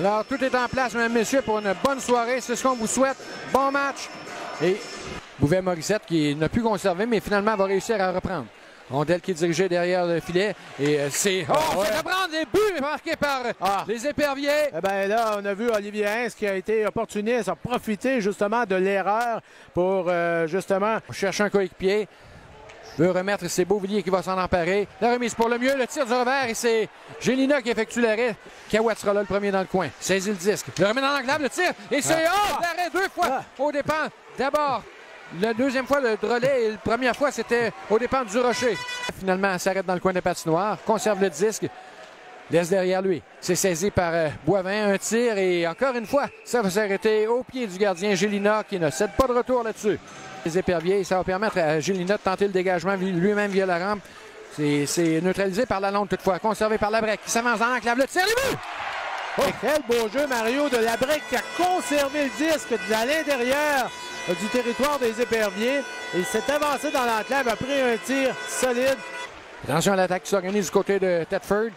Alors, tout est en place, mesdames et messieurs, pour une bonne soirée. C'est ce qu'on vous souhaite. Bon match. Et Bouvet-Morissette qui n'a pu conserver, mais finalement va réussir à reprendre. Rondelle qui est dirigée derrière le filet. Et c'est... c'est reprendre les buts marqués par les Éperviers. Eh bien là, on a vu Olivier Hintz qui a été opportuniste, a profité justement de l'erreur pour justement... On cherche un coéquipier. Veut remettre, c'est Beauvillier qui va s'en emparer. La remise pour le mieux, le tir du revers et c'est Gélina qui effectue l'arrêt. Cahouette sera là le premier dans le coin. Saisit le disque. Le remet dans l'enclave, le tir et c'est l'arrêt deux fois au dépend. D'abord, la deuxième fois le Drolet et la première fois c'était au dépend du Rocher. Finalement, elle s'arrête dans le coin de patinoire, conserve le disque, laisse derrière lui. C'est saisi par Boivin, un tir et encore une fois, ça va s'arrêter au pied du gardien Gélina qui ne cède pas de retour là-dessus. Les Éperviers, ça va permettre à Gélina de tenter le dégagement lui-même via la rampe. C'est neutralisé par Lalonde toutefois, conservé par Labrec qui s'avance dans l'enclave, le tir, les buts! Oh, quel beau jeu, Mario, de Labrec qui a conservé le disque à l'intérieur du territoire des Éperviers. Il s'est avancé dans l'enclave, a pris un tir solide. Attention à l'attaque qui s'organise du côté de Thetford.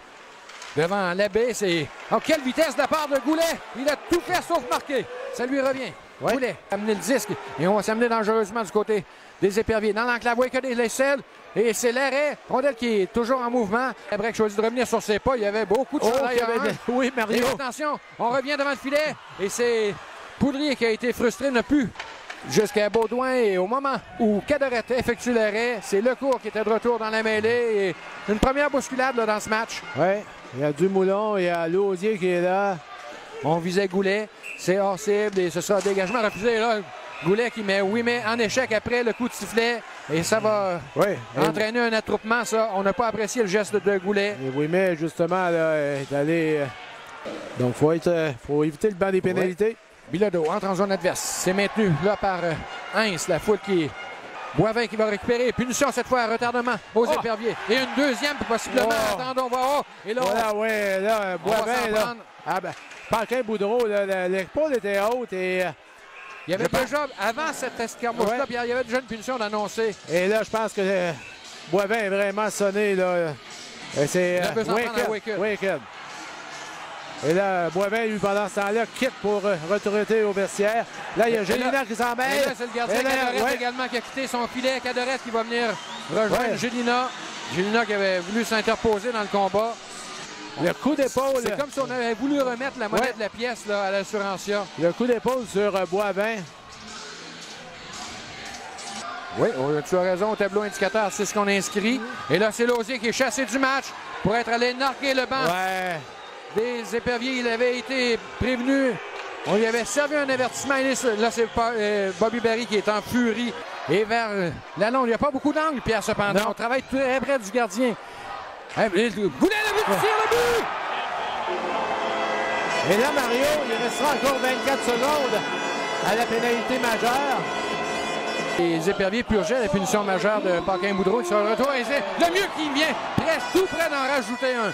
Devant l'abbé, c'est... Oh, quelle vitesse de la part de Goulet! Il a tout fait sauf marquer. Ça lui revient. Ouais. Goulet a amené le disque et on va s'amener dangereusement du côté des Éperviers. Dans l'enclave, il y a des aisselles et c'est l'arrêt. Rondelle qui est toujours en mouvement. Labrec choisit de revenir sur ses pas. Il y avait beaucoup de travail. Oui, Mario. Et attention, on revient devant le filet et c'est Poudrier qui a été frustré, n'a pu jusqu'à Baudouin. Et au moment où Cadorette effectue l'arrêt, c'est Lecourt qui était de retour dans la mêlée. Et une première bousculade là, dans ce match. Oui, il y a Dumoulin, il y a Lausier qui est là. On visait Goulet. C'est hors cible et ce sera dégagement refusé. Là, Goulet qui met en échec après le coup de sifflet. Et ça va entraîner un attroupement, ça. On n'a pas apprécié le geste de Goulet. Et Ouimet, justement, là, est allé... Donc, il faut éviter le banc des pénalités. Bilodeau entre en zone adverse. C'est maintenu là par Hintz. La foule qui... Boivin qui va récupérer. Punition cette fois à retardement aux Éperviers. Et une deuxième possiblement. Attendons, on va... Et là, voilà, là, Boivin, là... Ah ben, Paquin-Boudreau, l'épaule était haute et... Il y avait déjà, avant cette escarmouche-là, il y avait déjà une punition d'annoncer. Et là, je pense que Boivin est vraiment sonné, là. C'est Wicked. Et là, Boivin, lui, pendant ce temps-là, quitte pour retourner au vestiaire. Là, il y a Gélina qui s'en mêle. Et là, c'est le gardien Cadorette également qui a quitté son filet. Cadorette qui va venir rejoindre Gélina. Gélina qui avait voulu s'interposer dans le combat. Le coup d'épaule. C'est comme si on avait voulu remettre la monnaie de la pièce là, à l'Assurancia. Le coup d'épaule sur Boivin. Oui, tu as raison, au tableau indicateur, c'est ce qu'on a inscrit. Et là, c'est Lausier qui est chassé du match pour être allé narguer le banc des Éperviers. Il avait été prévenu. On lui avait servi un avertissement. Là, c'est Bobby Barry qui est en furie. Et vers Lalonde, il n'y a pas beaucoup d'angle, Pierre, cependant. On travaille très près du gardien. Goulet, le but, tire le but! Et là, Mario, il restera encore 24 secondes à la pénalité majeure. Les Éperviers purgeaient la punition majeure de Paquin-Boudreau qui sera de retour. Et c'est le mieux qui vient, presque tout près d'en rajouter un.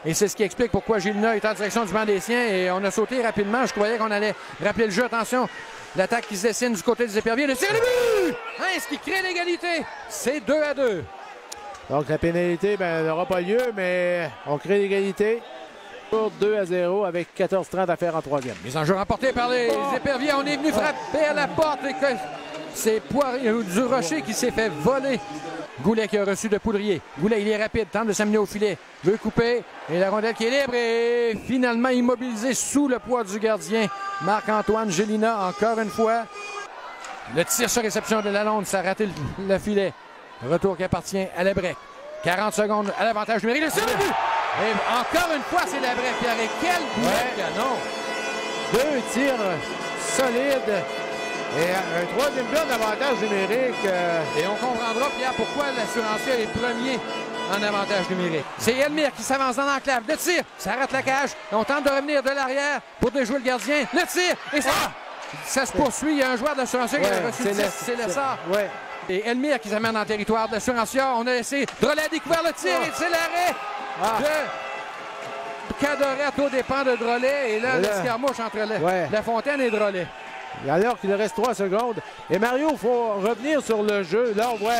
Et c'est ce qui explique pourquoi Gélina est en direction du banc des siens. Et on a sauté rapidement. Je croyais qu'on allait rappeler le jeu. Attention, l'attaque qui se dessine du côté des Éperviers. Le tir, le but! Hintz qui crée l'égalité. C'est 2-2. Donc la pénalité n'aura pas lieu, mais on crée l'égalité pour 2-0 avec 14-30 à faire en troisième. Mise en jeu remportée par les Éperviers. On est venu frapper à la porte et que c'est du Rocher qui s'est fait voler. Goulet qui a reçu de Poudrier. Goulet, il est rapide, tente de s'amener au filet. Veut couper. Et la rondelle qui est libre et finalement immobilisée sous le poids du gardien. Marc-Antoine Gélina, encore une fois. Le tir sur réception de Lalonde, ça a raté le filet. Retour qui appartient à Labrec. 40 secondes à l'avantage numérique. Le tir de but! Et encore une fois, c'est Labrec. Pierre, et quel but canon! Deux tirs solides. Et un troisième but d'avantage numérique. Et on comprendra, Pierre, pourquoi l'Assurancia est premier en avantage numérique. C'est Elmire qui s'avance dans l'enclave. Le tir, ça rate la cage. On tente de revenir de l'arrière pour déjouer le gardien. Le tir, et ça se poursuit. Il y a un joueur de l'Assurancia qui a reçu le tir. C'est Lessard. Et Elmire qui s'amène dans le territoire de l'Assurancia. On a laissé Drolet a découvert le tir et c'est l'arrêt de Cadorette au dépens de Drolet. Et là, l'escarmouche entre La Fontaine et Drolet. Alors qu'il reste 3 secondes. Et Mario, il faut revenir sur le jeu. Là, on voit...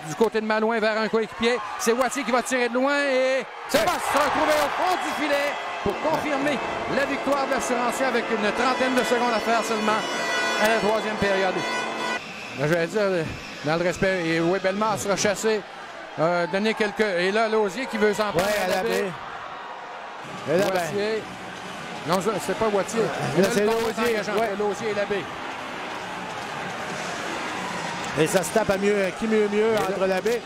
Du côté de Malouin vers un coéquipier. C'est Wattier qui va tirer de loin et ça va se retrouver au fond du filet pour confirmer la victoire de l'Assurancier avec une trentaine de secondes à faire seulement à la troisième période. Là, je vais dire, dans le respect, et oui, Bellemare sera chassé. Donner quelques... Et là, Lausier qui veut s'en prendre à la baie. Wattier. Non, c'est pas Wattier. C'est Lausier. Ouais. Lausier et Labbé. Et ça se tape à mieux, qui mieux entre Labbé.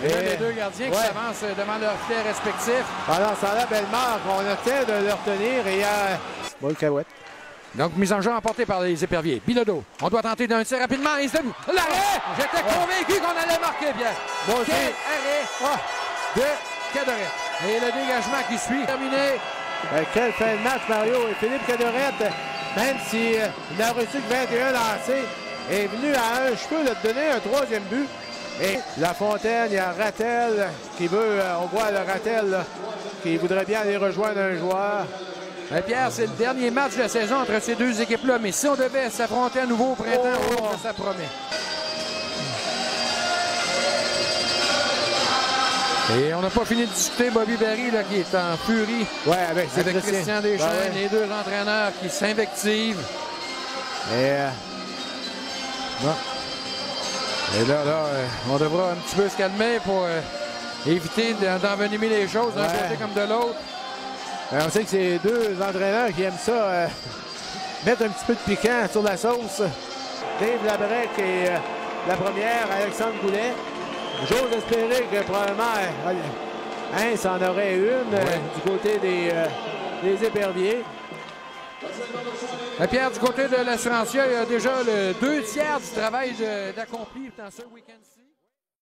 Et là, les deux gardiens qui s'avancent devant leurs filets respectifs. Pendant ce temps-là, Bellemare, on essaie de le retenir et il y a... Bon, le Cahouette. Donc, mise en jeu emportée par les éperviers. Bilodeau, on doit tenter d'un tir rapidement. L'arrêt! J'étais convaincu qu'on allait marquer, Pierre. Bon, quel arrêt de Cadorette. Et le dégagement qui suit. Terminé. Quelle fin de match, Mario. Et Philippe Cadorette, même s'il n'a reçu que 21 lancés, est venu à un cheveu de donner un troisième but. Et Lafontaine, il y a Rattel qui veut, on voit le Rattel là, qui voudrait bien aller rejoindre un joueur. Pierre, c'est le dernier match de la saison entre ces deux équipes-là, mais si on devait s'affronter à nouveau au printemps, ça promet. Et on n'a pas fini de discuter Bobby Barry là, qui est en furie avec Christian Deschênes, les deux entraîneurs qui s'invectivent. Et là, on devra un petit peu se calmer pour éviter d'envenimer les choses d'un côté comme de l'autre. On sait que c'est deux entraîneurs qui aiment ça, mettre un petit peu de piquant sur la sauce. Dave Labrec et la première, Alexandre Goulet. J'ose espérer que probablement Hintz en aurait une du côté des éperviers. Pierre, du côté de l'Assurancier, il y a déjà le 2 tiers du travail d'accompli dans ce week-end.